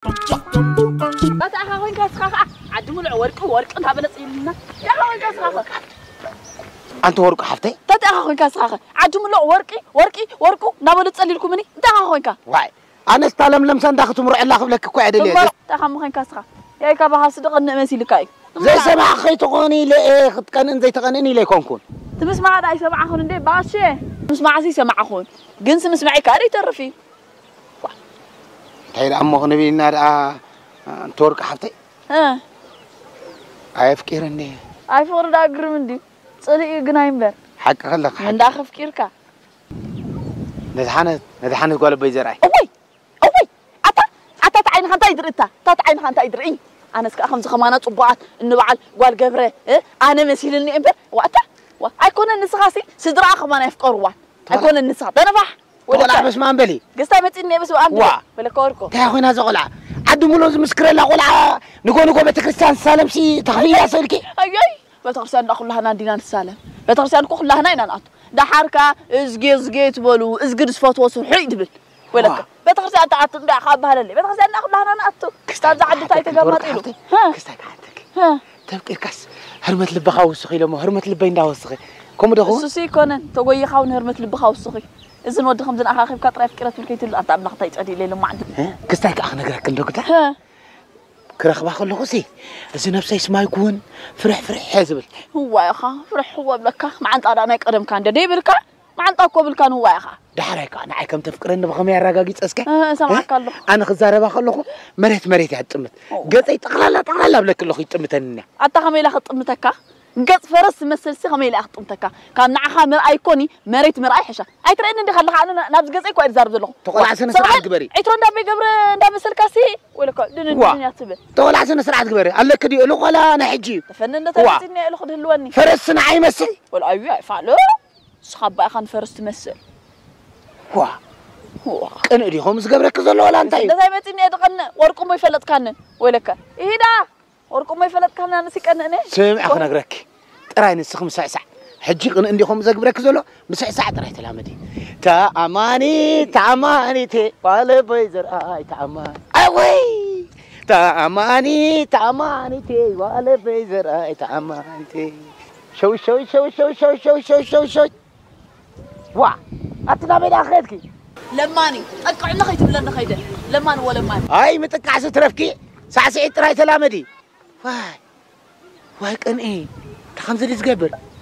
بس أخوين كاسخاخ عدموا الورق أنت بنصيلنا يا أخوين كاسخاخ أنت ورق حفتي تات أخوين كاسخاخ عدموا ورقو نابل تصلي لكم مني أنت أخوين كا واي أنا استلم لمسان داخل مرع الله قبلك كوعد ليه تخم خاخ يا كابا صدق النمسي لكاي زي سمع أخي تغني ليه كان زي تغنيني ليه كون تسمع هذا يسمع أخون ده باشة تسمع زي سمع أخون جنس مسمعي كاري تعرفي تهيل أمه نبي نار تورك حفتي عارف كيرني عارف ورد أقرب من دي صدق جنايم بر حق خلك من داخل فكيرك ندحانة قال بيزرعي أوي أتا تعين خانتا يدريتا تعين خانتا يدري أنا سك أخمس خمانات صباعات إنه بعد قال جبره أنا مسيلني إمبر وقتا أكون النسخاسي سدرا خمانة يفقروا أكون النسخة تنفح ولا بس ما أمبلي قصة متني بس وأمبلي ولا كوركو تاخذ هذا غلا عدو ملوز مسكر لا غلا نقول بتكريستيان سالم شي تخفي سلكي أي بتكريستيان نأخذ لها نادينا السالم بتكريستيان كوخ لها ناينا نأت ده حركة إزجي تبلو إزجد صفات وصل حيد بل ولا بتكريستيان تعت ده خاب هلا اللي بتكريستيان نأخذ لها نأتو كستان عدو تاي تجمعت إله كستان عندك تبكي كاس هرمت لبخا وسخي لما هرمت لبين ده وسخي كم ده هو سوسي كونن تقولي خاون هرمت لبخا وسخي إذا نود خمسين أخاخي بكتر فكرة الكيت اللي أنت عم نحتاج أدي ليلة ما عندي كستان كأخنا قرأ كل دكتور كرخ باخذ له قصي إذا نفسه اسمه يكون فرح حزبل هو يا خا فرح هو بلكا ما عند أنا قدم كان ده بلكا ما عند أكو بلكان هو يا خا ده حريك أنا عايكم تفكر إنه بخمي الرجاجيت أسكت سامعك الله أنا خزارة باخذ له مريت يعتمد قصي تقلل بلك له يعتمد النيا أتخمي له خطمتك قص فرس مسل سخمي له خطمتك كان نعخا مر أيكوني مريت مر أي حشة أي ترى إن دخل أنا نابز قصي كويس زارب له تقول عسنا سرعة كبري أي ترى ده بيجبر ده مسل كاسي ولا كا دنيا تبى تقول عسنا سرعة كبري قال لك دي له ولا أنا حجيب تفنن ده تبتني له خد هلواني فرس نعي مسل ولا أيوة فعله صحاب بقى خان فرس تمثل هو أنا دي خمس قبرك زلوا ولا أنت ده زي ما تني أدقنا ورقم ما يفلت كان ولا كا إيه ده ورقم ما يفلت كان أنا سكنا نه سمع أخنا قرك ترى إن السخم ساعة حجي أنا عندي خمس قبرك زلوا مساعة ترى تلامدي تأماني تي ولا بيزر تأمان أوي تأماني تي ولا بيزر تأمان تي شو وا أتنا من آخرتك لماني أقعد خيت ولا خيده لمان ولا مان هاي متقعس ترفكي ساعة ترى تلامدي واي كان إيه تخمس دي تقبل